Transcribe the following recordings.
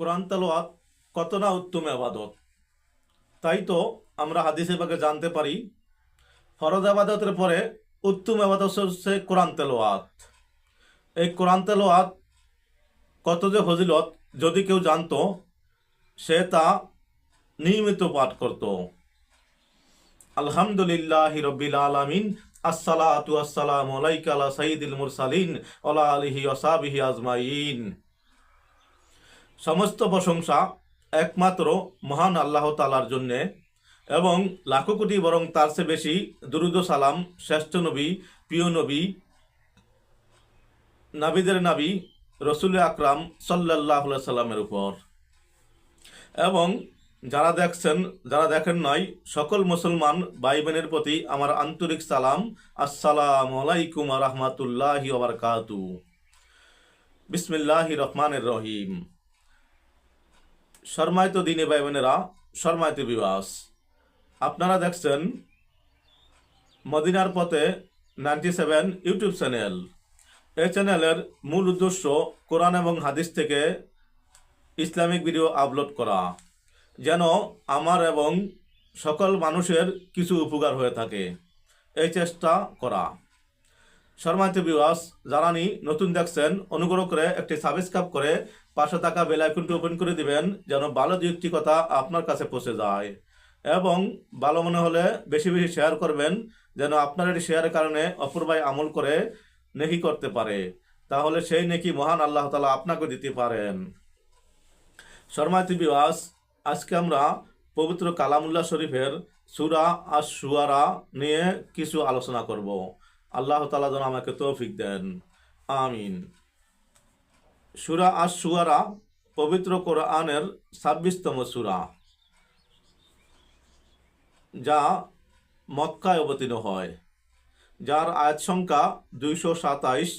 কোরআন তেলাওয়াত কত না উত্তম ইবাদত। তাই তো আমরা হাদিসে পাকে জানতে পারি ফরজ ইবাদতের পরে উত্তম ইবাদত হচ্ছে কোরআন তেলাওয়াত। এই কোরআন তেলাওয়াত কত যে ফজিলত যদি কেউ জানতো সে তা নিয়মিত পাঠ করত। আলহামদুলিল্লাহি রাব্বিল আলামিন, আসসালাতু আসসালামু আলাইকা আলা সাইয়্যিদিল মুরসালিন ওয়া আলিহি ওয়া সাহবিহি আজমাইন। সমস্ত প্রশংসা একমাত্র মহান আল্লাহ তাআলার জন্য এবং লাখো কোটি বরং তার চেয়ে বেশি দুরূদ ও সালাম শ্রেষ্ঠ নবী, প্রিয় নবী, নাবিদের নাবী রসুল আকরাম সাল্লাল্লাহু আলাইহি সাল্লামের উপর। এবং যারা দেখেন নয় সকল মুসলমান ভাই বোনের প্রতি আমার আন্তরিক সালাম, আসসালামু আলাইকুম ওয়া রাহমাতুল্লাহি ওয়া বারাকাতুহু। বিসমিল্লাহির রহমানির রহিম। সম্মানিত দিনী ভাই বোনেরা, সম্মানিত ভিউয়ার্স, আপনারা দেখছেন মদিনার পথে 97 ইউটিউব চ্যানেল। এই চ্যানেলের মূল উদ্দেশ্য কোরআন এবং হাদিস থেকে ইসলামিক ভিডিও আপলোড করা, যেন আমার এবং সকল মানুষের কিছু উপকার হয়ে থাকে, এই চেষ্টা করা। সম্মানিত ভিউয়ার্স, যারা নতুন দেখছেন অনুগ্রহ করে একটি সাবস্ক্রাইব করে পাশে থাকা বেল আইকনটি ওপেন করে দিবেন, যেন ভালো দু একটি কথা আপনার কাছে পৌঁছে যায়। এবং ভালো মনে হলে বেশি বেশি শেয়ার করবেন, যেন আপনার এই শেয়ারের কারণে অপর ভাই আমল করে নেকি করতে পারে, তাহলে সেই নেকি মহান আল্লাহ তাআলা আপনাকে দিতে পারেন। সম্মানিত ভিউয়ার্স, আজকে আমরা পবিত্র কালামুল্লাহ শরীফের সূরা আশ-শুআরা নিয়ে কিছু আলোচনা করব। আল্লাহ তাআলা যেন আমাকে তৌফিক দেন, আমিন। সূরা আশ-শুআরা পবিত্র কোরআনের 26তম সূরা, যা মক্কায় অবতীর্ণ হয়, যার আয়াত সংখ্যা 227,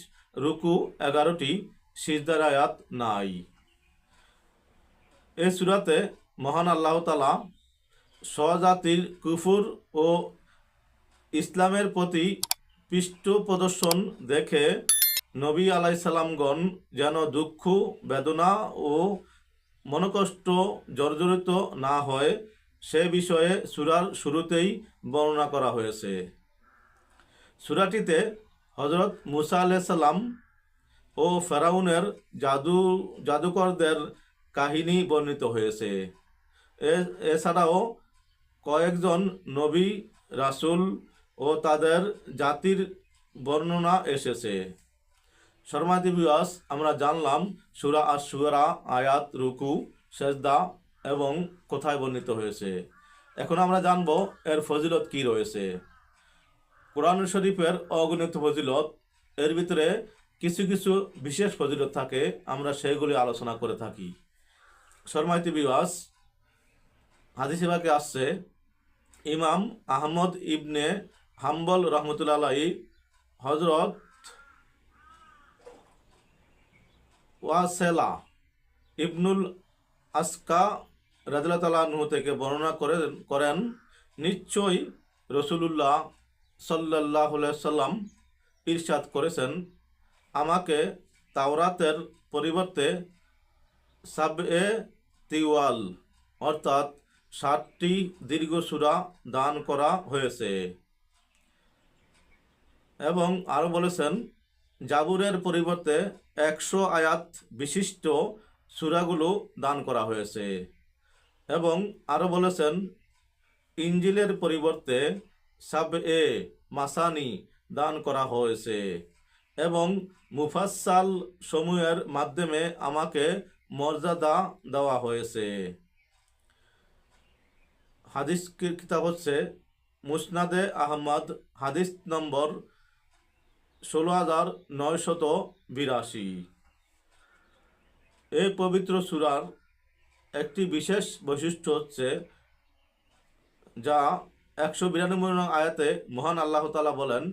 রুকু 11টি, সিজদার আয়াত নাই। এই সূরাতে মহান আল্লাহ তাআলা স্বজাতির কুফর ও ইসলামের প্রতি পৃষ্ঠ প্রদর্শন দেখে নবী আলাইহিস সালামগণ যেন দুঃখ, বেদনা ও মনোকষ্ট জর্জরিত না হয় সে বিষয়ে সূরার শুরুতেই বর্ণনা করা হয়েছে। সূরাটিতে হযরত মুসা আলাইহিস সালাম ও ফেরাউনের জাদুকরদের কাহিনী বর্ণিত হয়েছে। এছাড়াও কয়েকজন নবী, রাসূল ও তাদের জাতির বর্ণনা এসেছে। সম্মানিত ভিউয়ার্স, আমরা জানলাম সূরা আশ-শুআরা আয়াত, রুকু, সেজদা এবং কোথায় বর্ণিত হয়েছে। এখন আমরা জানব এর ফজিলত কি রয়েছে। কোরআন শরীফের অগণিত ফজিলত, এর ভিতরে কিছু কিছু বিশেষ ফজিলত থাকে, আমরা সেগুলি আলোচনা করে থাকি। সম্মানিত ভিউয়ার্স, হাদিসে পাকে আসছে ইমাম আহমদ ইবনে হাম্বল রহমতুল্লাহ আলাইহি হযরত ওয়াসেলা ইবনুল আসকা রাদিয়াল্লাহু তাআলা আনহু থেকে বর্ণনা করেন নিশ্চয়ই রাসূলুল্লাহ সাল্লাল্লাহু আলাইহি সাল্লাম ইরশাদ করেছেন, আমাকে তাওরাতের পরিবর্তে সাবএ তিওয়াল অর্থাৎ 60টি দীর্ঘ সূরা দান করা হয়েছে। এবং আরও বলেছেন জাবুরের পরিবর্তে 100 আয়াত বিশিষ্ট সূরাগুলো দান করা হয়েছে। এবং আরও বলেছেন ইনজিলের পরিবর্তে সাবএ মাসানি দান করা হয়েছে এবং মুফাসসাল সমূহের মাধ্যমে আমাকে মর্যাদা দেওয়া হয়েছে। হাদিস কিতাব হচ্ছে মুসনাদে আহমদ, হাদিস নম্বর 16982। এই পবিত্র সূরার একটি বিশেষ বৈশিষ্ট্য হচ্ছে, যা 192 নং আয়াতে মহান আল্লাহ তাআলা বলেন,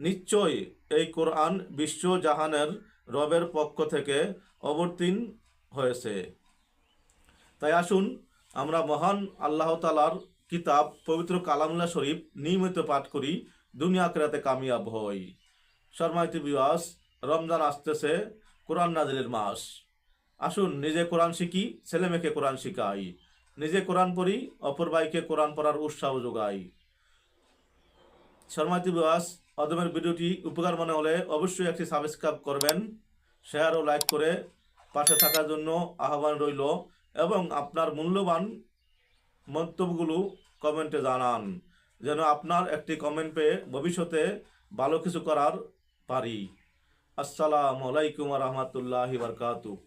নিশ্চয়ই এই কোরআন বিশ্ব জাহানের রবের পক্ষ থেকে অবতীর্ণ হয়েছে। তাই আসুন আমরা মহান আল্লাহ তাআলার কিতাব পবিত্র কালামুল্লাহ শরীফ নিয়মিত পাঠ করি, দুনিয়া আখিরাতে কামিয়াব হই। সম্মানিত ভিউয়ার্স, রমজান আসতেছে, কোরআন নাজিলের মাস। আসুন নিজে কোরআন শিখি, ছেলে মেয়েকে কোরআন শিখাই। নিজে কোরআন পড়ি, অপর ভাইকে কোরআন পড়ার উৎসাহ যোগাই। শর্মাতি বিবাস অদমের ভিডিওটি উপকার মনে হলে অবশ্যই একটি সাবস্ক্রাইব করবেন, শেয়ার ও লাইক করে পাশে থাকার জন্য আহ্বান রইল, এবং আপনার মূল্যবান মন্তব্যগুলো কমেন্টে জানান, যেন আপনার একটি কমেন্ট পেয়ে ভবিষ্যতে ভালো কিছু করার পারি। আসসালামু আলাইকুম ওয়া রাহমাতুল্লাহি ওয়া বারাকাতুহু।